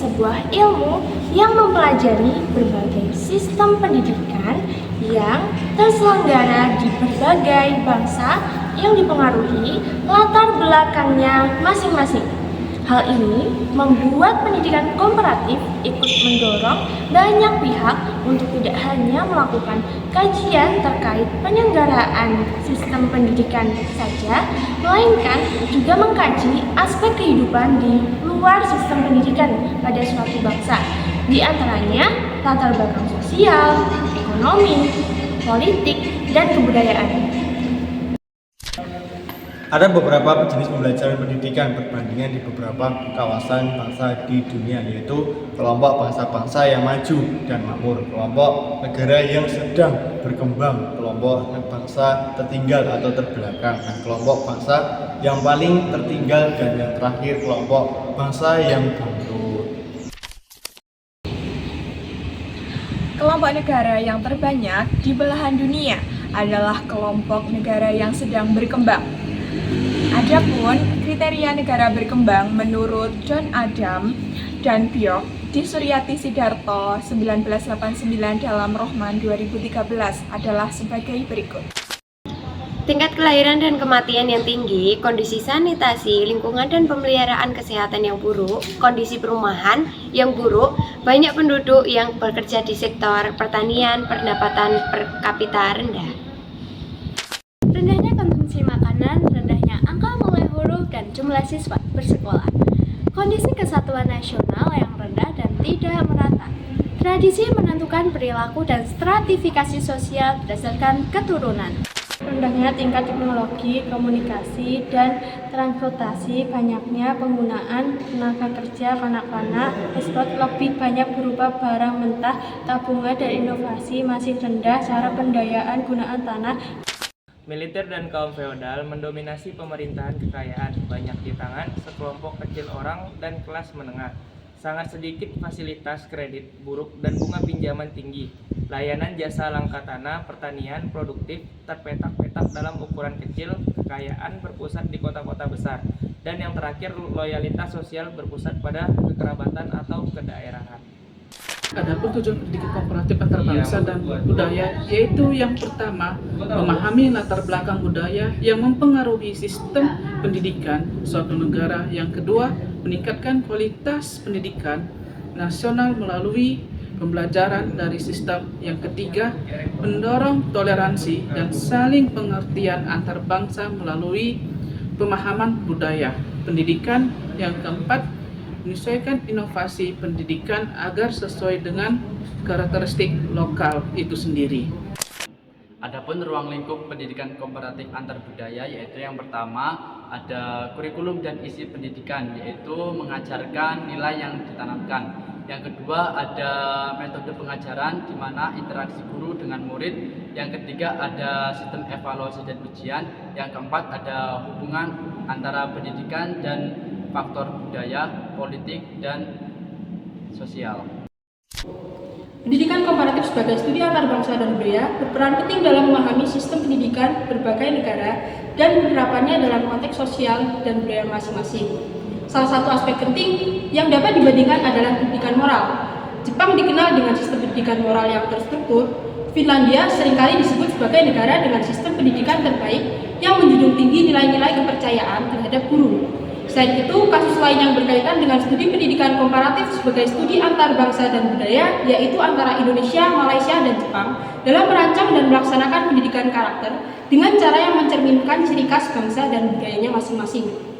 sebuah ilmu yang mempelajari berbagai sistem pendidikan yang terselenggara di berbagai bangsa yang dipengaruhi latar belakangnya masing-masing. Hal ini membuat pendidikan komparatif ikut mendorong banyak pihak untuk tidak hanya melakukan kajian terkait penyelenggaraan sistem pendidikan saja, melainkan juga mengkaji aspek kehidupan di luar sistem pendidikan pada suatu bangsa, di antaranya latar belakang sosial, ekonomi, politik, dan kebudayaan. Ada beberapa jenis pembelajaran pendidikan berbandingan di beberapa kawasan bangsa di dunia, yaitu kelompok bangsa-bangsa yang maju dan makmur, kelompok negara yang sedang berkembang, kelompok bangsa tertinggal atau terbelakang, dan kelompok bangsa yang paling tertinggal, dan yang terakhir kelompok bangsa yang bangkrut. Kelompok negara yang terbanyak di belahan dunia adalah kelompok negara yang sedang berkembang. Adapun kriteria negara berkembang menurut John Adam dan Bjork di Suryati Sidarto 1989 dalam Rohman 2013 adalah sebagai berikut. Tingkat kelahiran dan kematian yang tinggi, kondisi sanitasi, lingkungan dan pemeliharaan kesehatan yang buruk, kondisi perumahan yang buruk, banyak penduduk yang bekerja di sektor pertanian, pendapatan per kapita rendah. Rendahnya konsumsi makanan, rendahnya angka mulai huruf dan jumlah siswa bersekolah. Kondisi kesatuan nasional yang rendah dan tidak merata. Tradisi menentukan perilaku dan stratifikasi sosial berdasarkan keturunan. Rendahnya tingkat teknologi, komunikasi, dan transportasi, banyaknya penggunaan tenaga kerja kanak-kanak, ekspor lebih banyak berupa barang mentah, tabungan dan inovasi masih rendah, cara pendayaan gunaan tanah. Militer dan kaum feodal mendominasi pemerintahan kekayaan, banyak di tangan sekelompok kecil orang dan kelas menengah. Sangat sedikit fasilitas kredit, buruk dan bunga pinjaman tinggi. Layanan jasa langka tanah, pertanian, produktif, terpetak-petak dalam ukuran kecil, kekayaan berpusat di kota-kota besar. Dan yang terakhir, loyalitas sosial berpusat pada kekerabatan atau kedaerahan. Adapun tujuan pendidikan komparatif antar bangsa dan budaya, yaitu yang pertama, memahami latar belakang budaya yang mempengaruhi sistem pendidikan suatu negara. Yang kedua, meningkatkan kualitas pendidikan nasional melalui pembelajaran dari sistem. Yang ketiga, mendorong toleransi dan saling pengertian antar bangsa melalui pemahaman budaya pendidikan. Yang keempat, menyesuaikan inovasi pendidikan agar sesuai dengan karakteristik lokal itu sendiri. Adapun ruang lingkup pendidikan komparatif antar budaya, yaitu yang pertama ada kurikulum dan isi pendidikan, yaitu mengajarkan nilai yang ditanamkan. Yang kedua ada metode pengajaran di mana interaksi guru dengan murid. Yang ketiga ada sistem evaluasi dan ujian. Yang keempat ada hubungan antara pendidikan dan faktor budaya, politik, dan sosial. Pendidikan komparatif sebagai studi antar bangsa dan budaya berperan penting dalam memahami sistem pendidikan berbagai negara dan penerapannya dalam konteks sosial dan budaya masing-masing. Salah satu aspek penting yang dapat dibandingkan adalah pendidikan moral. Jepang dikenal dengan sistem pendidikan moral yang terstruktur. Finlandia seringkali disebut sebagai negara dengan sistem pendidikan terbaik yang menjunjung tinggi nilai-nilai kepercayaan terhadap guru. Selain itu, kasus lain yang berkaitan dengan studi pendidikan komparatif sebagai studi antar bangsa dan budaya, yaitu antara Indonesia, Malaysia, dan Jepang dalam merancang dan melaksanakan pendidikan karakter dengan cara yang mencerminkan ciri khas bangsa dan budayanya masing-masing.